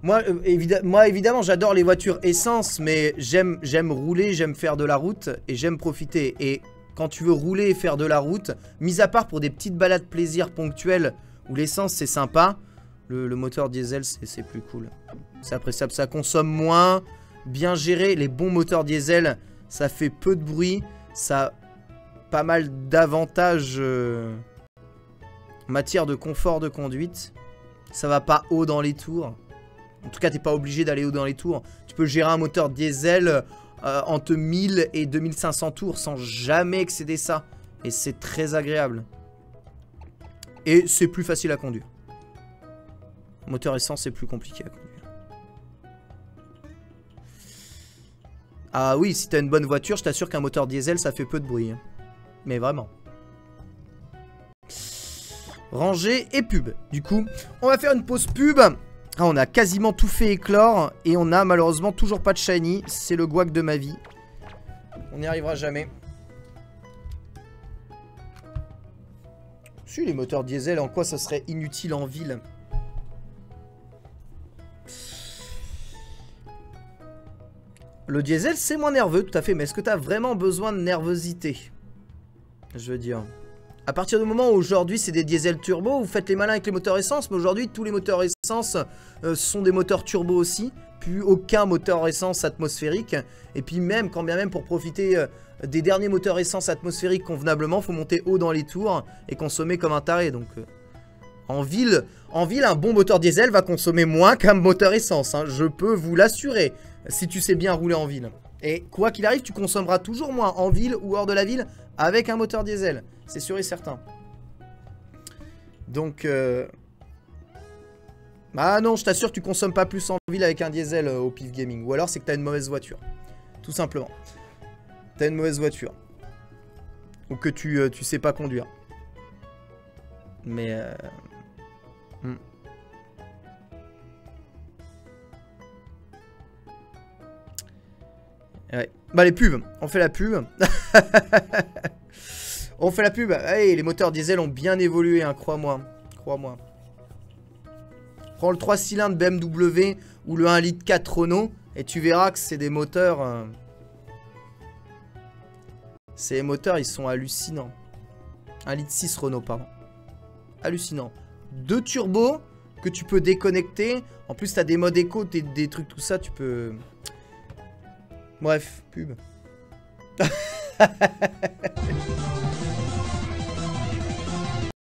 Moi, évidemment, j'adore les voitures essence, mais j'aime rouler, j'aime faire de la route et j'aime profiter. Et quand tu veux rouler et faire de la route, mis à part pour des petites balades plaisir ponctuelles où l'essence c'est sympa, le moteur diesel c'est plus cool. C'est appréciable, ça consomme moins, bien géré. Les bons moteurs diesel, ça fait peu de bruit, ça a pas mal d'avantages en matière de confort de conduite. Ça va pas haut dans les tours. En tout cas, t'es pas obligé d'aller haut dans les tours. Tu peux gérer un moteur diesel entre 1000 et 2500 tours sans jamais excéder ça. Et c'est très agréable. Et c'est plus facile à conduire. Moteur essence, c'est plus compliqué à conduire. Ah oui, si t'as une bonne voiture, je t'assure qu'un moteur diesel, ça fait peu de bruit. Mais vraiment. Rangée et pub. Du coup, on va faire une pause pub. Ah, on a quasiment tout fait éclore. Et on a malheureusement toujours pas de shiny. C'est le guac de ma vie. On n'y arrivera jamais. Si, les moteurs diesel, en quoi ça serait inutile en ville? Le diesel, c'est moins nerveux, tout à fait. Mais est-ce que tu as vraiment besoin de nervosité? Je veux dire... À partir du moment où aujourd'hui c'est des diesels turbo, vous faites les malins avec les moteurs essence, mais aujourd'hui tous les moteurs essence sont des moteurs turbo aussi, plus aucun moteur essence atmosphérique. Et puis même, quand bien même pour profiter des derniers moteurs essence atmosphériques convenablement, faut monter haut dans les tours et consommer comme un taré. Donc en ville, un bon moteur diesel va consommer moins qu'un moteur essence, hein, je peux vous l'assurer, si tu sais bien rouler en ville. Et quoi qu'il arrive, tu consommeras toujours moins en ville ou hors de la ville avec un moteur diesel. C'est sûr et certain. Donc... Ah non, je t'assure que tu consommes pas plus en ville avec un diesel au pif gaming. Ou alors c'est que t'as une mauvaise voiture. Tout simplement. T'as une mauvaise voiture. Ou que tu sais pas conduire. Mais... Ouais. Bah les pubs, on fait la pub. On fait la pub. Hey, les moteurs diesel ont bien évolué, hein, crois-moi. Crois-moi. Prends le 3 cylindres BMW ou le 1,4 litre Renault et tu verras que c'est des moteurs... Ces moteurs, ils sont hallucinants. 1,6 litre Renault, pardon. Hallucinant. 2 turbos que tu peux déconnecter. En plus, t'as des modes éco, des trucs, tout ça, tu peux... Bref, pub.